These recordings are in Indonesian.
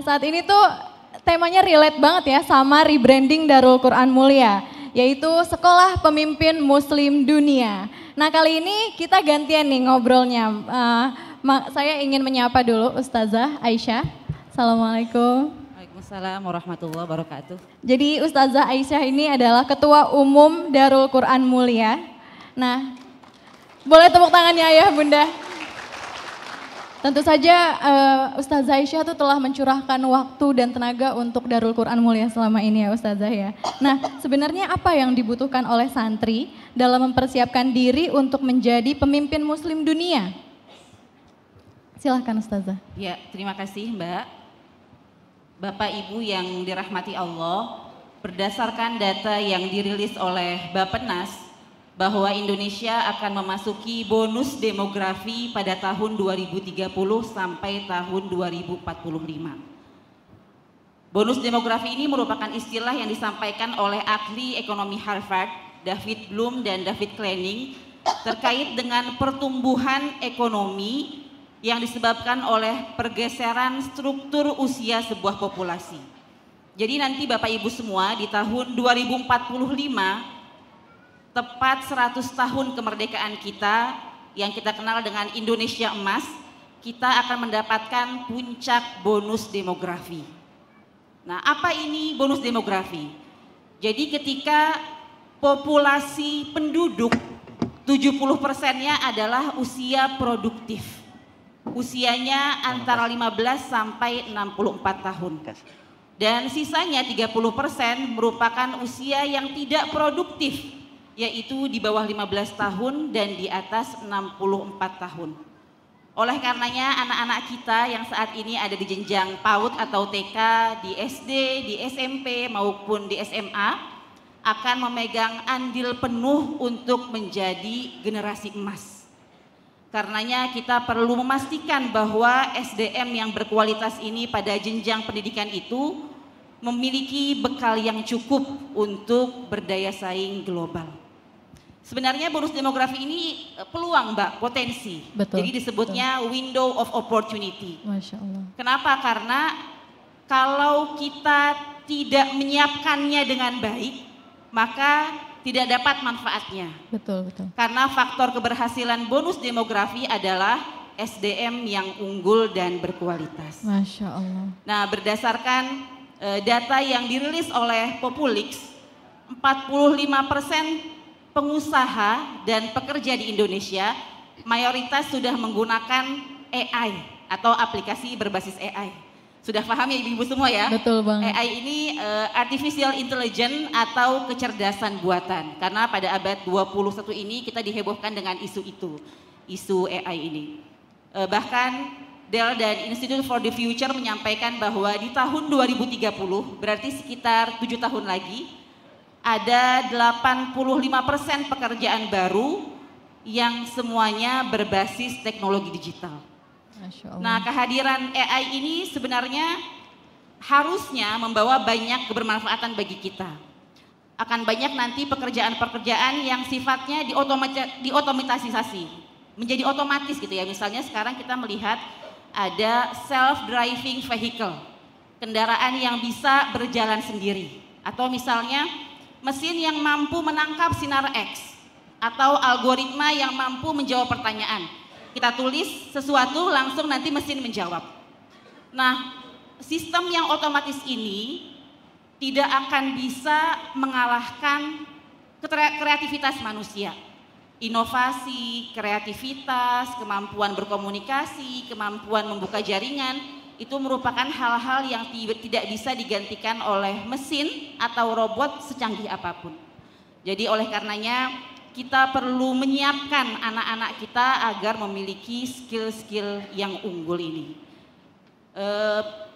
saat ini tuh temanya relate banget ya sama rebranding Darul Quran Mulia, yaitu Sekolah Pemimpin Muslim Dunia. Nah kali ini kita gantian nih ngobrolnya. Saya ingin menyapa dulu Ustazah Aisyah. Assalamualaikum. Waalaikumsalam warahmatullahi wabarakatuh. Jadi Ustazah Aisyah ini adalah Ketua Umum Darul Quran Mulia. Nah, boleh tepuk tangannya ya Bunda. Tentu saja Ustazah Aisyah itu telah mencurahkan waktu dan tenaga untuk Darul Quran Mulia selama ini ya Ustazah ya. Nah sebenarnya apa yang dibutuhkan oleh santri dalam mempersiapkan diri untuk menjadi pemimpin muslim dunia? Silahkan Ustazah. Ya, terima kasih Mbak. Bapak Ibu yang dirahmati Allah, berdasarkan data yang dirilis oleh Bappenas, bahwa Indonesia akan memasuki bonus demografi pada tahun 2030 sampai tahun 2045. Bonus demografi ini merupakan istilah yang disampaikan oleh ahli ekonomi Harvard, David Bloom dan David Kleining, terkait dengan pertumbuhan ekonomi yang disebabkan oleh pergeseran struktur usia sebuah populasi. Jadi nanti Bapak Ibu semua di tahun 2045, tepat 100 tahun kemerdekaan kita yang kita kenal dengan Indonesia Emas, kita akan mendapatkan puncak bonus demografi. Nah, apa ini bonus demografi? Jadi ketika populasi penduduk 70%-nya adalah usia produktif. Usianya antara 15 sampai 64 tahun. Dan sisanya 30% merupakan usia yang tidak produktif, yaitu di bawah 15 tahun dan di atas 64 tahun. Oleh karenanya anak-anak kita yang saat ini ada di jenjang PAUD atau TK, di SD, di SMP maupun di SMA akan memegang andil penuh untuk menjadi generasi emas. Karenanya kita perlu memastikan bahwa SDM yang berkualitas ini pada jenjang pendidikan itu memiliki bekal yang cukup untuk berdaya saing global. Sebenarnya bonus demografi ini peluang Mbak, potensi. Betul, jadi disebutnya betul. Window of opportunity. Masya Allah. Kenapa? Karena kalau kita tidak menyiapkannya dengan baik, maka tidak dapat manfaatnya. Betul, betul. Karena faktor keberhasilan bonus demografi adalah SDM yang unggul dan berkualitas. Masya Allah. Nah, berdasarkan data yang dirilis oleh Populix, 45% pengusaha dan pekerja di Indonesia mayoritas sudah menggunakan AI atau aplikasi berbasis AI. Sudah paham ya ibu-ibu semua ya? Betul banget. AI ini artificial intelligence atau kecerdasan buatan. Karena pada abad 21 ini kita dihebohkan dengan isu itu, isu AI ini. Bahkan Dell dan Institute for the Future menyampaikan bahwa di tahun 2030, berarti sekitar 7 tahun lagi, ada 85% pekerjaan baru yang semuanya berbasis teknologi digital. Nah, kehadiran AI ini sebenarnya harusnya membawa banyak kebermanfaatan bagi kita. Akan banyak nanti pekerjaan-pekerjaan yang sifatnya diotomatisasi, menjadi otomatis gitu ya. Misalnya sekarang kita melihat ada self-driving vehicle, kendaraan yang bisa berjalan sendiri. Atau misalnya mesin yang mampu menangkap sinar X atau algoritma yang mampu menjawab pertanyaan. Kita tulis sesuatu langsung nanti mesin menjawab. Nah, sistem yang otomatis ini tidak akan bisa mengalahkan kreativitas manusia. Inovasi, kreativitas, kemampuan berkomunikasi, kemampuan membuka jaringan, itu merupakan hal-hal yang tidak bisa digantikan oleh mesin atau robot secanggih apapun. Jadi oleh karenanya kita perlu menyiapkan anak-anak kita agar memiliki skill-skill yang unggul ini.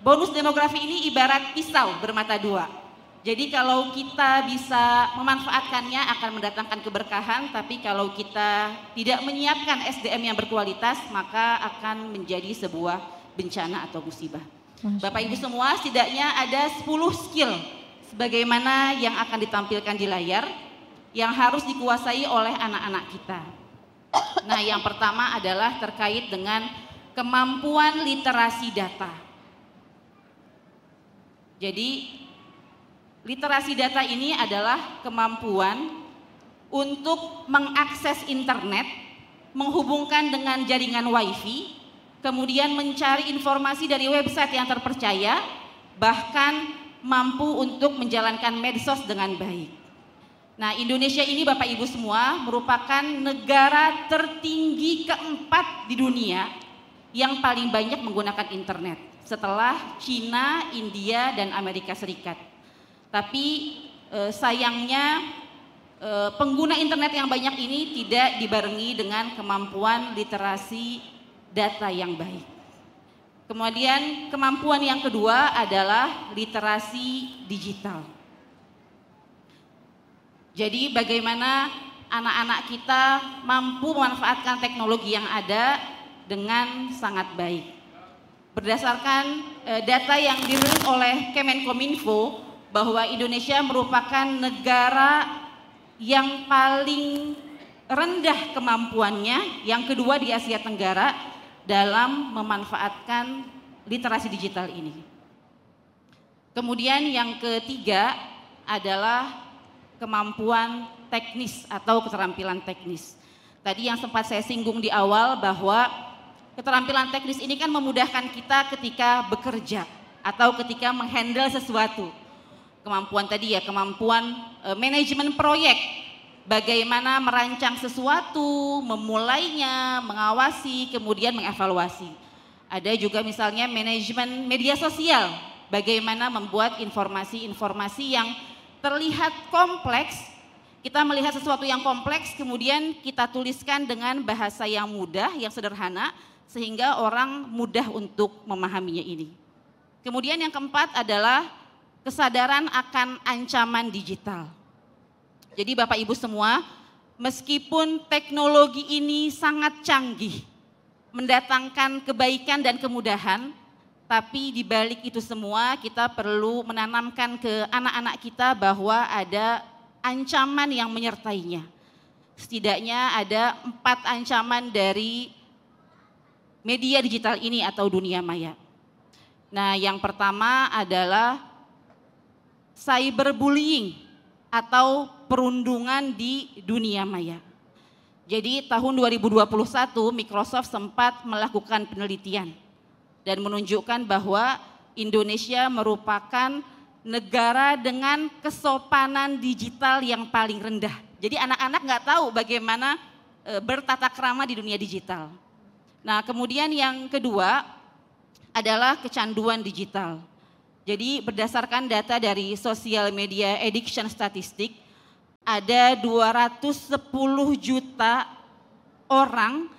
Bonus demografi ini ibarat pisau bermata dua. Jadi kalau kita bisa memanfaatkannya akan mendatangkan keberkahan, tapi kalau kita tidak menyiapkan SDM yang berkualitas maka akan menjadi sebuah bencana atau musibah. Bapak Ibu semua, setidaknya ada 10 skill sebagaimana yang akan ditampilkan di layar yang harus dikuasai oleh anak-anak kita. Nah, yang pertama adalah terkait dengan kemampuan literasi data. Jadi literasi data ini adalah kemampuan untuk mengakses internet, menghubungkan dengan jaringan wifi, kemudian mencari informasi dari website yang terpercaya, bahkan mampu untuk menjalankan medsos dengan baik. Nah, Indonesia ini Bapak Ibu semua merupakan negara tertinggi keempat di dunia yang paling banyak menggunakan internet setelah Cina, India, dan Amerika Serikat. Tapi sayangnya pengguna internet yang banyak ini tidak dibarengi dengan kemampuan literasi data yang baik. Kemudian kemampuan yang kedua adalah literasi digital. Jadi bagaimana anak-anak kita mampu memanfaatkan teknologi yang ada dengan sangat baik. Berdasarkan data yang dirilis oleh Kemenkominfo bahwa Indonesia merupakan negara yang paling rendah kemampuannya, yang kedua di Asia Tenggara dalam memanfaatkan literasi digital ini. Kemudian yang ketiga adalah kemampuan teknis atau keterampilan teknis. Tadi yang sempat saya singgung di awal bahwa keterampilan teknis ini kan memudahkan kita ketika bekerja atau ketika menghandle sesuatu. Kemampuan tadi ya, kemampuan manajemen proyek, bagaimana merancang sesuatu, memulainya, mengawasi, kemudian mengevaluasi. Ada juga misalnya manajemen media sosial, bagaimana membuat informasi-informasi yang terlihat kompleks, kita melihat sesuatu yang kompleks, kemudian kita tuliskan dengan bahasa yang mudah, yang sederhana, sehingga orang mudah untuk memahaminya ini. Kemudian yang keempat adalah kesadaran akan ancaman digital. Jadi Bapak Ibu semua, meskipun teknologi ini sangat canggih, mendatangkan kebaikan dan kemudahan, tapi di balik itu semua kita perlu menanamkan ke anak-anak kita bahwa ada ancaman yang menyertainya. Setidaknya ada 4 ancaman dari media digital ini atau dunia maya. Nah, yang pertama adalah cyberbullying atau perundungan di dunia maya. Jadi tahun 2021 Microsoft sempat melakukan penelitian dan menunjukkan bahwa Indonesia merupakan negara dengan kesopanan digital yang paling rendah. Jadi anak-anak nggak tahu bagaimana bertata krama di dunia digital. Nah, kemudian yang kedua adalah kecanduan digital. Jadi berdasarkan data dari Social Media Addiction Statistic, ada 210 juta orang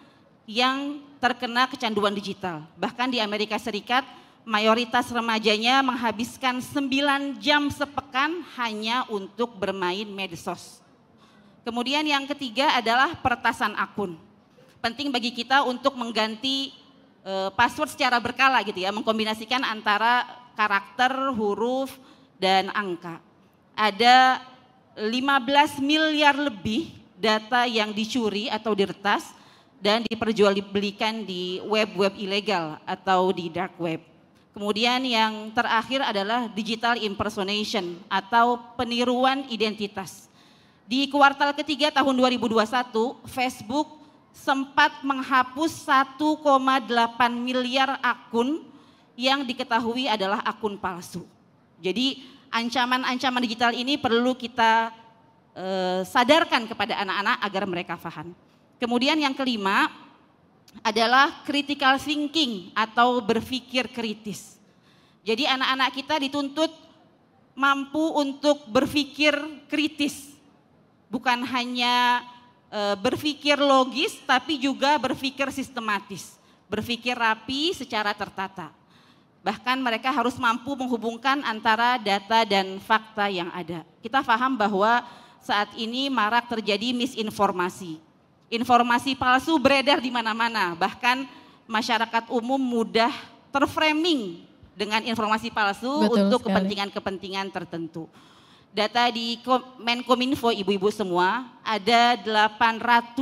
yang terkena kecanduan digital. Bahkan di Amerika Serikat, mayoritas remajanya menghabiskan 9 jam sepekan hanya untuk bermain medsos. Kemudian yang ketiga adalah peretasan akun. Penting bagi kita untuk mengganti password secara berkala gitu ya, mengkombinasikan antara karakter, huruf, dan angka. Ada 15 miliar lebih data yang dicuri atau diretas dan diperjualbelikan di web-web ilegal atau di dark web. Kemudian yang terakhir adalah digital impersonation atau peniruan identitas. Di kuartal ketiga tahun 2021, Facebook sempat menghapus 1,8 miliar akun yang diketahui adalah akun palsu. Jadi ancaman-ancaman digital ini perlu kita sadarkan kepada anak-anak agar mereka paham. Kemudian yang kelima adalah critical thinking atau berpikir kritis. Jadi anak-anak kita dituntut mampu untuk berpikir kritis. Bukan hanya berpikir logis tapi juga berpikir sistematis. Berpikir rapi secara tertata. Bahkan mereka harus mampu menghubungkan antara data dan fakta yang ada. Kita paham bahwa saat ini marak terjadi misinformasi. Informasi palsu beredar di mana-mana, bahkan masyarakat umum mudah terframing dengan informasi palsu. Betul untuk kepentingan-kepentingan tertentu. Data di Menkominfo ibu-ibu semua, ada 800.000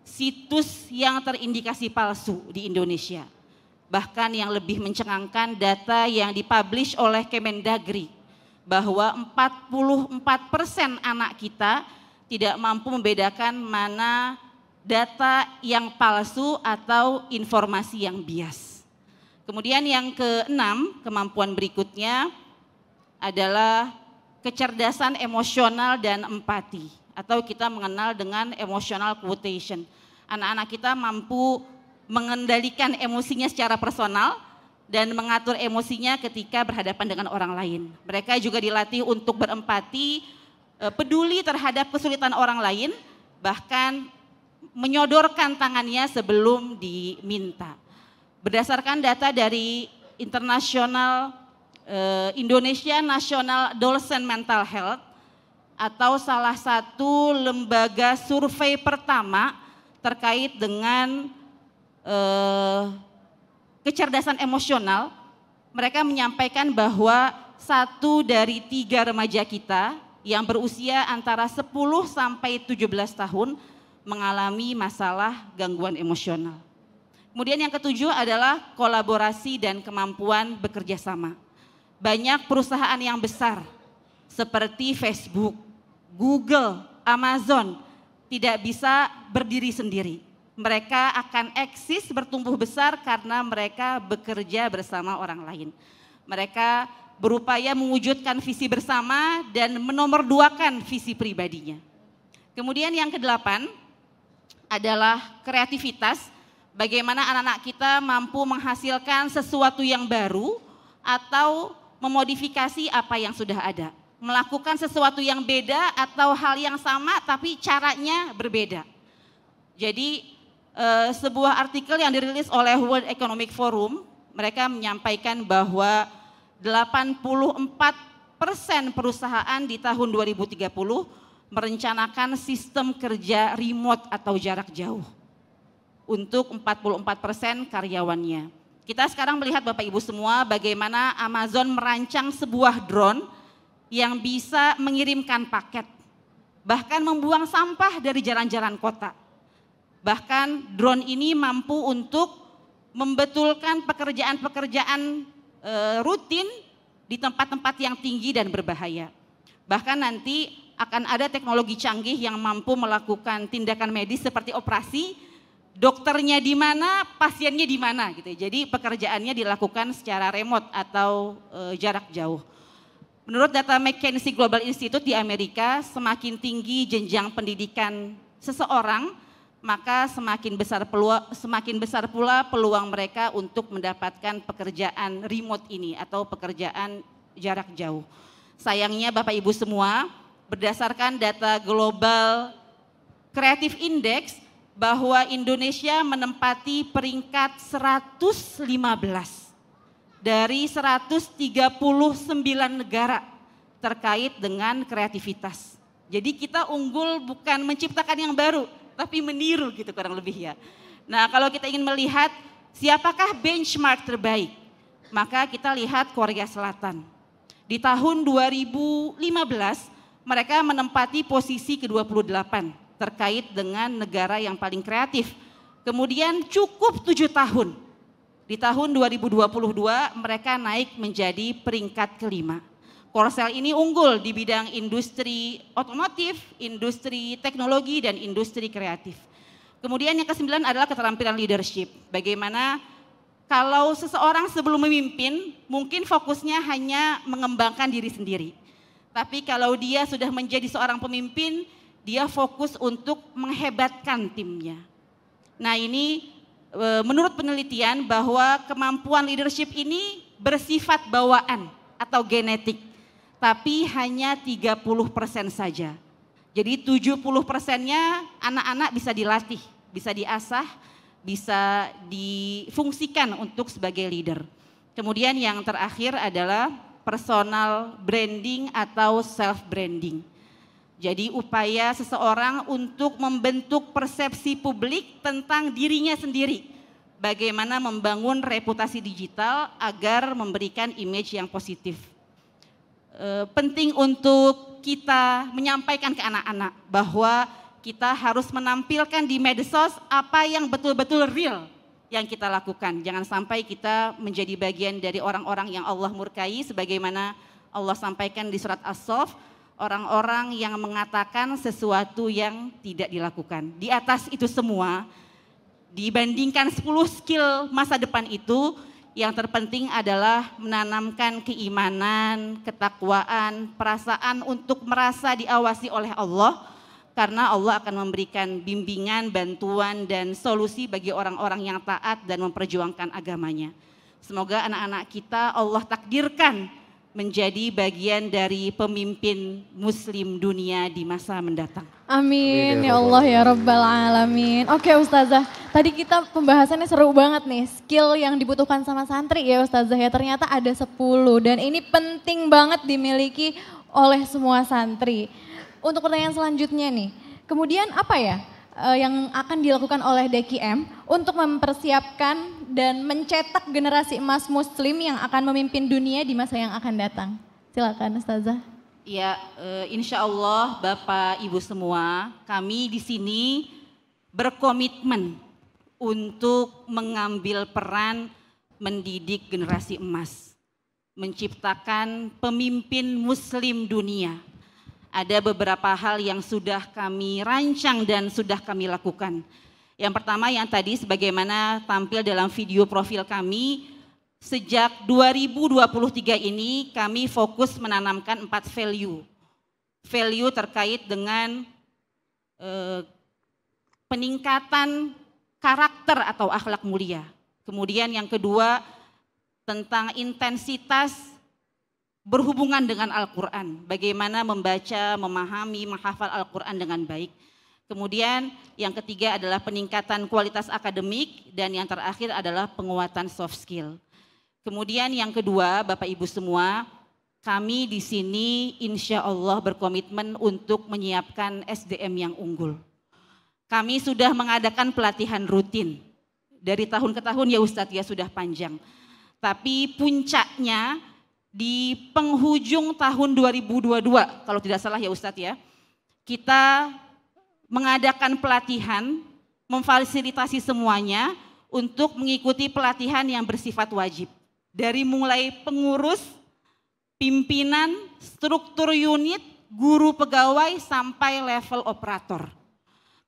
situs yang terindikasi palsu di Indonesia. Bahkan yang lebih mencengangkan data yang dipublish oleh Kemendagri bahwa 44% anak kita tidak mampu membedakan mana data yang palsu atau informasi yang bias. Kemudian yang keenam, kemampuan berikutnya adalah kecerdasan emosional dan empati atau kita mengenal dengan emotional quotient. Anak-anak kita mampu mengendalikan emosinya secara personal dan mengatur emosinya ketika berhadapan dengan orang lain. Mereka juga dilatih untuk berempati, peduli terhadap kesulitan orang lain, bahkan menyodorkan tangannya sebelum diminta. Berdasarkan data dari Indonesia National Adolescent Mental Health atau salah satu lembaga survei pertama terkait dengan kecerdasan emosional, mereka menyampaikan bahwa 1 dari 3 remaja kita yang berusia antara 10 sampai 17 tahun mengalami masalah gangguan emosional. Kemudian yang ketujuh adalah kolaborasi dan kemampuan bekerja sama. Banyak perusahaan yang besar seperti Facebook, Google, Amazon tidak bisa berdiri sendiri. Mereka akan eksis bertumbuh besar karena mereka bekerja bersama orang lain. Mereka berupaya mewujudkan visi bersama dan menomorduakan visi pribadinya. Kemudian yang kedelapan adalah kreativitas. Bagaimana anak-anak kita mampu menghasilkan sesuatu yang baru atau memodifikasi apa yang sudah ada. Melakukan sesuatu yang beda atau hal yang sama tapi caranya berbeda. Jadi sebuah artikel yang dirilis oleh World Economic Forum, mereka menyampaikan bahwa 84% perusahaan di tahun 2030 merencanakan sistem kerja remote atau jarak jauh untuk 44% karyawannya. Kita sekarang melihat Bapak Ibu semua bagaimana Amazon merancang sebuah drone yang bisa mengirimkan paket, bahkan membuang sampah dari jalan-jalan kota. Bahkan drone ini mampu untuk membetulkan pekerjaan-pekerjaan rutin di tempat-tempat yang tinggi dan berbahaya. Bahkan nanti akan ada teknologi canggih yang mampu melakukan tindakan medis seperti operasi, dokternya di mana, pasiennya di mana gitu. Jadi pekerjaannya dilakukan secara remote atau jarak jauh. Menurut data McKinsey Global Institute di Amerika, semakin tinggi jenjang pendidikan seseorang, maka semakin besar pula peluang mereka untuk mendapatkan pekerjaan remote ini atau pekerjaan jarak jauh. Sayangnya Bapak Ibu semua, berdasarkan data Global Creative Index, bahwa Indonesia menempati peringkat 115 dari 139 negara terkait dengan kreativitas. Jadi kita unggul bukan menciptakan yang baru, tapi meniru gitu kurang lebih ya. Nah kalau kita ingin melihat siapakah benchmark terbaik, maka kita lihat Korea Selatan. Di tahun 2015 mereka menempati posisi ke-28 terkait dengan negara yang paling kreatif. Kemudian cukup 7 tahun. Di tahun 2022 mereka naik menjadi peringkat ke-5. Korsel ini unggul di bidang industri otomotif, industri teknologi, dan industri kreatif. Kemudian yang ke-9 adalah keterampilan leadership. Bagaimana kalau seseorang sebelum memimpin mungkin fokusnya hanya mengembangkan diri sendiri. Tapi kalau dia sudah menjadi seorang pemimpin, dia fokus untuk menghebatkan timnya. Nah ini menurut penelitian bahwa kemampuan leadership ini bersifat bawaan atau genetik, tapi hanya 30% saja. Jadi 70%-nya anak-anak bisa dilatih, bisa diasah, bisa difungsikan untuk sebagai leader. Kemudian yang terakhir adalah personal branding atau self branding. Jadi upaya seseorang untuk membentuk persepsi publik tentang dirinya sendiri. Bagaimana membangun reputasi digital agar memberikan image yang positif. Penting untuk kita menyampaikan ke anak-anak bahwa kita harus menampilkan di medsos apa yang betul-betul real. yang kita lakukan. Jangan sampai kita menjadi bagian dari orang-orang yang Allah murkai, sebagaimana Allah sampaikan di surat As-Saff, orang-orang yang mengatakan sesuatu yang tidak dilakukan. Di atas itu semua, dibandingkan 10 skill masa depan itu, yang terpenting adalah menanamkan keimanan, ketakwaan, perasaan untuk merasa diawasi oleh Allah, karena Allah akan memberikan bimbingan, bantuan, dan solusi bagi orang-orang yang taat dan memperjuangkan agamanya. Semoga anak-anak kita Allah takdirkan menjadi bagian dari pemimpin muslim dunia di masa mendatang. Amin ya Allah ya Rabbal Alamin. Oke Ustazah, tadi kita pembahasannya seru banget nih. Skill yang dibutuhkan sama santri ya Ustazah ya, ternyata ada 10 dan ini penting banget dimiliki oleh semua santri. Untuk pertanyaan selanjutnya nih, kemudian apa ya yang akan dilakukan oleh DKM untuk mempersiapkan dan mencetak generasi emas muslim yang akan memimpin dunia di masa yang akan datang? Silakan Ustazah. Ya, insya Allah Bapak Ibu semua, kami di sini berkomitmen untuk mengambil peran mendidik generasi emas, menciptakan pemimpin muslim dunia. Ada beberapa hal yang sudah kami rancang dan sudah kami lakukan. Yang pertama yang tadi sebagaimana tampil dalam video profil kami, sejak 2023 ini kami fokus menanamkan 4 value. Value terkait dengan peningkatan karakter atau akhlak mulia. Kemudian yang kedua tentang intensitas berhubungan dengan Al-Quran, bagaimana membaca, memahami, menghafal Al-Quran dengan baik. Kemudian yang ketiga adalah peningkatan kualitas akademik dan yang terakhir adalah penguatan soft skill. Kemudian yang kedua Bapak Ibu semua, kami di sini insya Allah berkomitmen untuk menyiapkan SDM yang unggul. Kami sudah mengadakan pelatihan rutin, dari tahun ke tahun ya Ustadz ya sudah panjang. Tapi puncaknya di penghujung tahun 2022, kalau tidak salah ya Ustadz ya, kita mengadakan pelatihan, memfasilitasi semuanya untuk mengikuti pelatihan yang bersifat wajib. Dari mulai pengurus, pimpinan, struktur unit, guru pegawai, sampai level operator.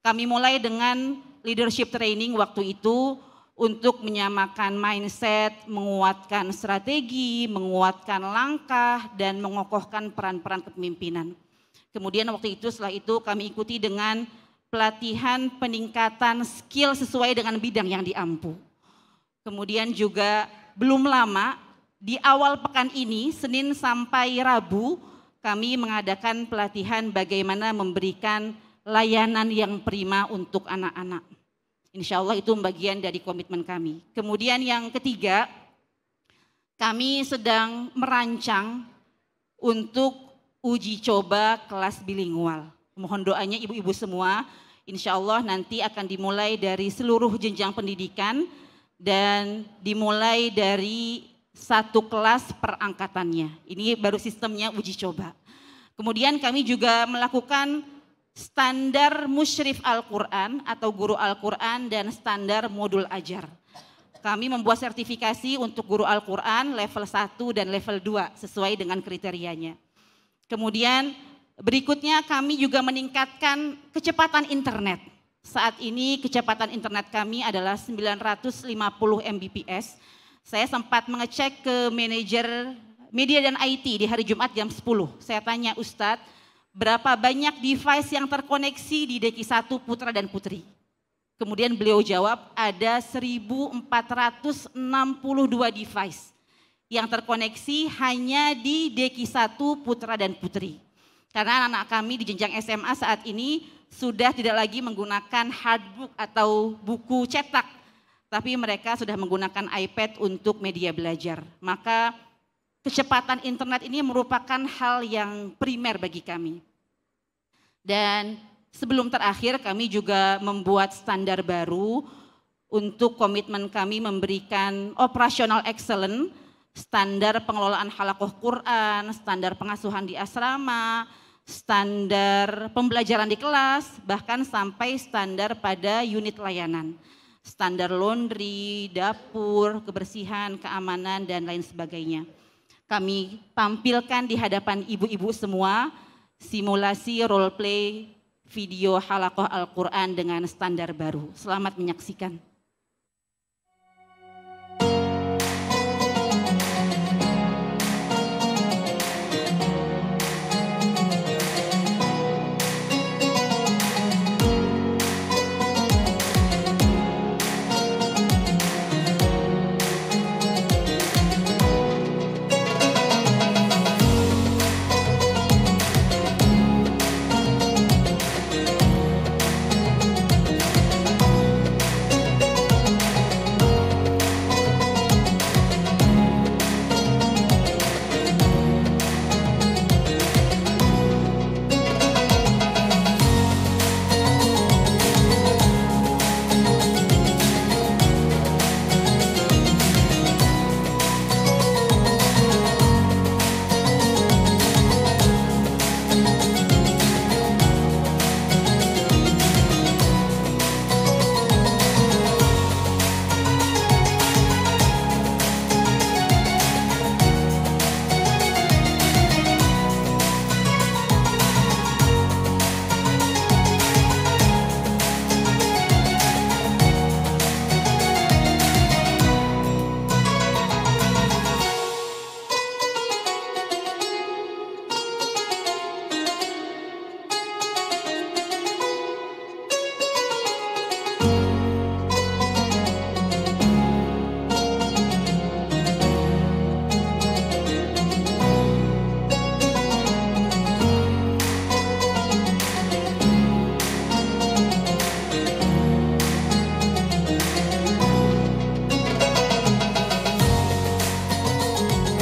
Kami mulai dengan leadership training waktu itu, untuk menyamakan mindset, menguatkan strategi, menguatkan langkah, dan mengokohkan peran-peran kepemimpinan. Kemudian waktu itu setelah itu kami ikuti dengan pelatihan peningkatan skill sesuai dengan bidang yang diampu. Kemudian juga belum lama di awal pekan ini, Senin sampai Rabu, kami mengadakan pelatihan bagaimana memberikan layanan yang prima untuk anak-anak. Insya Allah itu bagian dari komitmen kami. Kemudian yang ketiga, kami sedang merancang untuk uji coba kelas bilingual. Mohon doanya ibu-ibu semua, insya Allah nanti akan dimulai dari seluruh jenjang pendidikan dan dimulai dari 1 kelas per angkatannya. Ini baru sistemnya uji coba. Kemudian kami juga melakukan standar musyrif Al-Quran atau guru Al-Quran dan standar modul ajar. Kami membuat sertifikasi untuk guru Al-Quran level 1 dan level 2 sesuai dengan kriterianya. Kemudian berikutnya kami juga meningkatkan kecepatan internet. Saat ini kecepatan internet kami adalah 950 Mbps. Saya sempat mengecek ke manajer media dan IT di hari Jumat jam 10. Saya tanya, Ustadz, berapa banyak device yang terkoneksi di Deki 1 putra dan putri? Kemudian beliau jawab ada 1462 device yang terkoneksi hanya di Deki 1 putra dan putri. Karena anak-anak kami di jenjang SMA saat ini sudah tidak lagi menggunakan hardbook atau buku cetak, tapi mereka sudah menggunakan iPad untuk media belajar. Maka kecepatan internet ini merupakan hal yang primer bagi kami. Dan sebelum terakhir kami juga membuat standar baru untuk komitmen kami memberikan operasional excellence, standar pengelolaan halakoh Quran, standar pengasuhan di asrama, standar pembelajaran di kelas, bahkan sampai standar pada unit layanan. standar laundry, dapur, kebersihan, keamanan, dan lain sebagainya. Kami tampilkan di hadapan ibu-ibu semua simulasi role play video halaqah Al-Quran dengan standar baru. Selamat menyaksikan.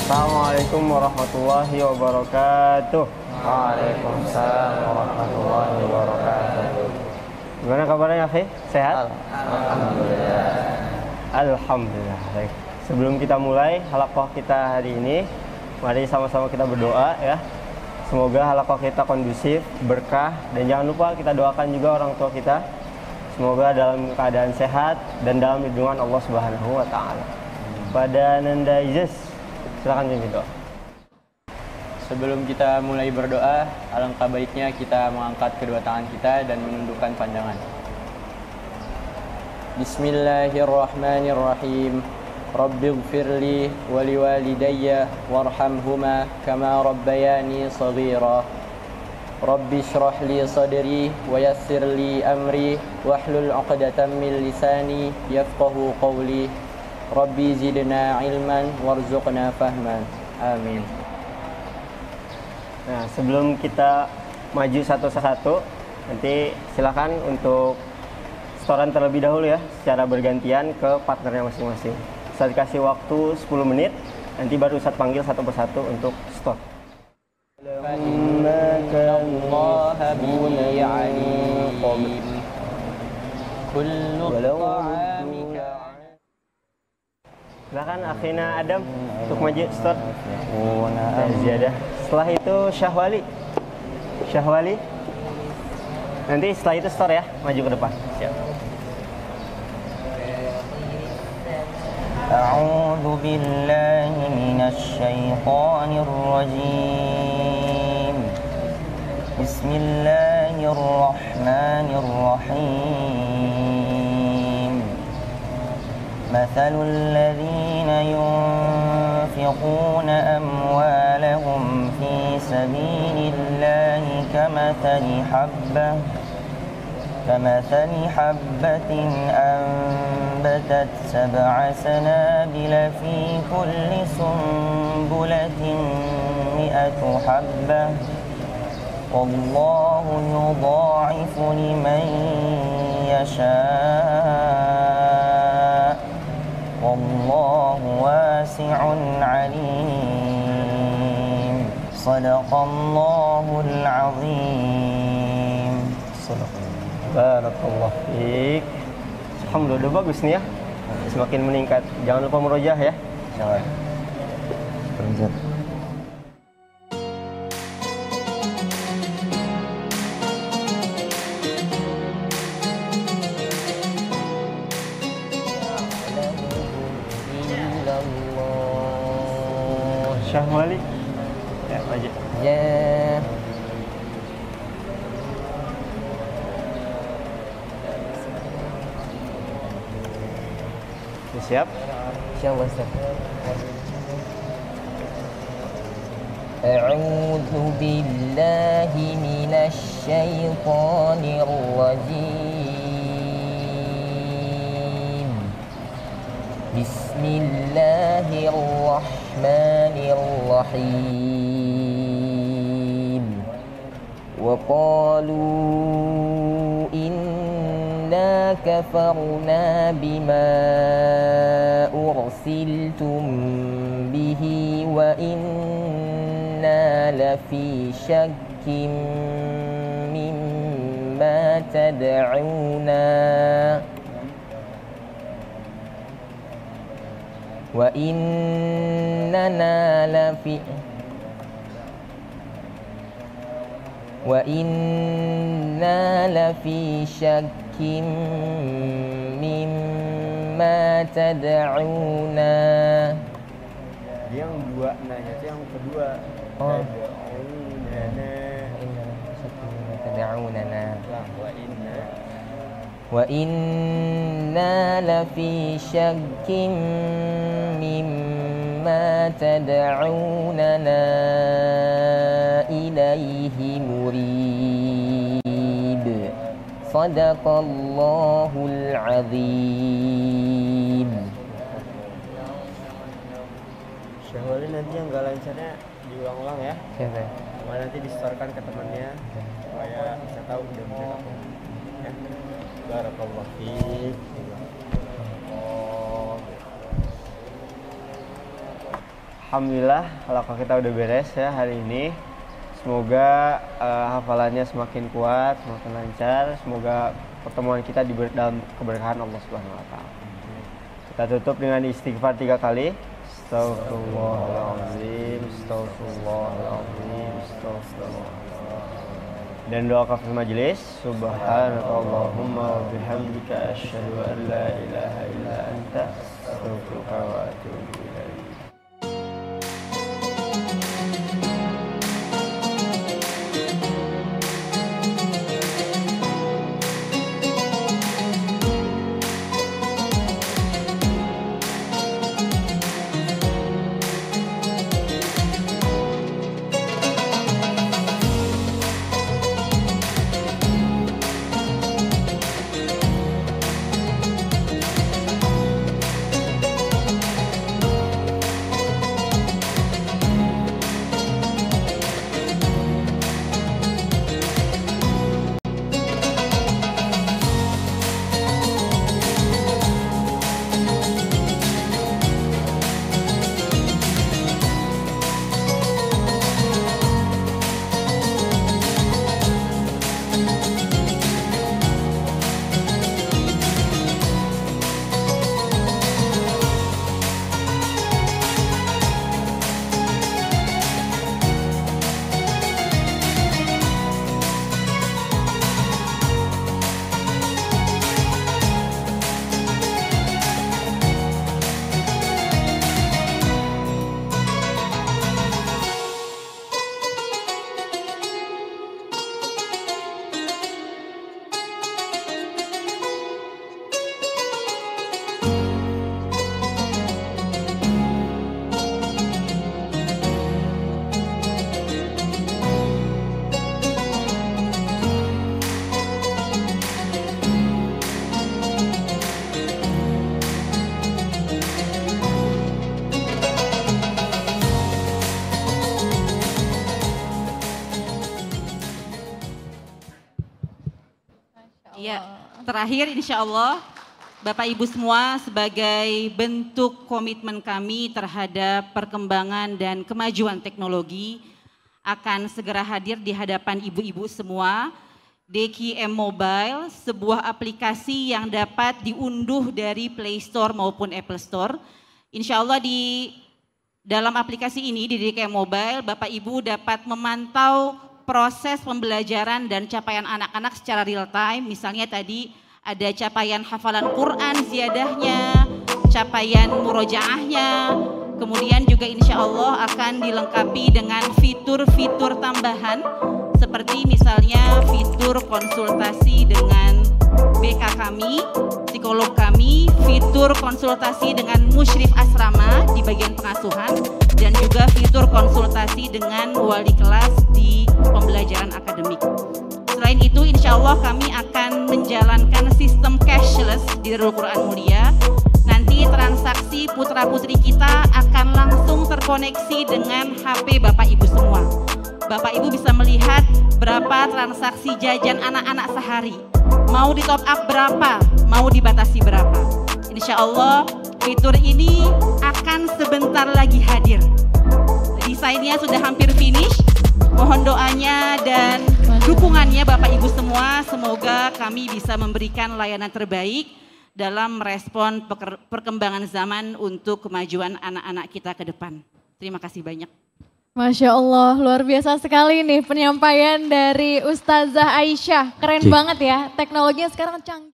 Assalamualaikum warahmatullahi wabarakatuh. Waalaikumsalam warahmatullahi wabarakatuh. Gimana kabarnya, Akhi? Sehat? Alhamdulillah. Alhamdulillah. Baik. Sebelum kita mulai halaqah kita hari ini, mari sama-sama kita berdoa ya. Semoga halaqah kita kondusif, berkah, dan jangan lupa kita doakan juga orang tua kita. Semoga dalam keadaan sehat dan dalam lindungan Allah Subhanahu wa taala. Pada Nanda Izes, silakan pimpin doa. Sebelum kita mulai berdoa, alangkah baiknya kita mengangkat kedua tangan kita dan menundukkan pandangan. Bismillahirrahmanirrahim. Rabbighfirli wa liwalidayya warhamhuma kama rabbayani shaghira. Rabbi shrah li sadri wa yassir li amri wahlul 'uqdatam min lisani yafqahu qawli. Rabbi zidna ilman warzuqna fahman. Amin. Nah, sebelum kita maju satu-satu, nanti silakan untuk setoran terlebih dahulu ya, secara bergantian ke partnernya masing-masing. Saya dikasih waktu 10 menit, nanti baru Ustadz panggil satu persatu untuk store. Silakan Akhina Adam untuk maju store. Ziyadah. Setelah itu Syahwali. Nanti setelah itu store ya, maju ke depan. Siap. A'udzu billahi minasy syaithanir rajim. Bismillahirrahmanirrahim. Mathalul ladzina yunfiquna amwalahum fi sabilillahi كمثل حبة أنبتت 7 سنابل في كل سنبلة 100 حبة والله يضاعف لمن يشاء والله واسع عليم صدق الله العظيم. Barakallah fiik. Alhamdulillah bagus nih ya. Semakin meningkat. Jangan lupa murojaah ya. Insyaallah. Syahwali. Ya, maju. Ya. Siap? Siap Ustaz. A'udzu billahi minasy syaithanir rajim. Bismillahirrahmanirrahim. Wa qalu inna kafarna bima ursiltum bihi wa inna lafi syakkim mimma tad'una wa innana lafi wa inna lafi syakkim mimma tad'una. Yang dua nanya itu yang kedua. Oh. Tad'unana. Wa inna lafi syakkim mimma tad'unana ilaihi murib. Sadaqallahul azim. Syahwali nanti yang gak lancarnya diulang-ulang ya. Siapa? Cuma nanti disetorkan ke temannya supaya bisa tahu udah bener apa. Ya. Barakallahu fiik. Alhamdulillah, halaqah kita udah beres ya hari ini. Semoga hafalannya semakin kuat, semakin lancar. Semoga pertemuan kita diberi dalam keberkahan Allah Subhanahu wa taala. Kita tutup dengan istighfar 3 kali. Astaghfirullahaladzim, astaghfirullahaladzim, astaghfirullahaladzim. Dan doa kafir majelis. Subhanakallahumma wa bihamdika asyhadu an la ilaha illa anta astaghfiruka wa atubu ilaik. Ya, terakhir insya Allah Bapak Ibu semua sebagai bentuk komitmen kami terhadap perkembangan dan kemajuan teknologi akan segera hadir di hadapan ibu-ibu semua. DQM Mobile, sebuah aplikasi yang dapat diunduh dari Play Store maupun Apple Store. Insya Allah di dalam aplikasi ini di DQM Mobile, Bapak Ibu dapat memantau proses pembelajaran dan capaian anak-anak secara real time. Misalnya tadi ada capaian hafalan Quran ziadahnya, capaian murojaahnya, Kemudian juga insya Allah akan dilengkapi dengan fitur-fitur tambahan seperti misalnya fitur konsultasi dengan BK kami, psikolog kami, fitur konsultasi dengan musyrif asrama di bagian pengasuhan, dan juga fitur konsultasi dengan wali kelas di pembelajaran akademik. Selain itu, insya Allah kami akan menjalankan sistem cashless di Darul Quran Mulia. Nanti transaksi putra-putri kita akan langsung terkoneksi dengan HP Bapak Ibu semua. Bapak Ibu bisa melihat berapa transaksi jajan anak-anak sehari. Mau di top up berapa, mau dibatasi berapa. Insya Allah fitur ini akan sebentar lagi hadir. Desainnya sudah hampir finish. Mohon doanya dan dukungannya Bapak Ibu semua. Semoga kami bisa memberikan layanan terbaik dalam merespon perkembangan zaman untuk kemajuan anak-anak kita ke depan. Terima kasih banyak. Masya Allah, luar biasa sekali nih penyampaian dari Ustazah Aisyah. Keren banget ya, teknologinya sekarang canggih.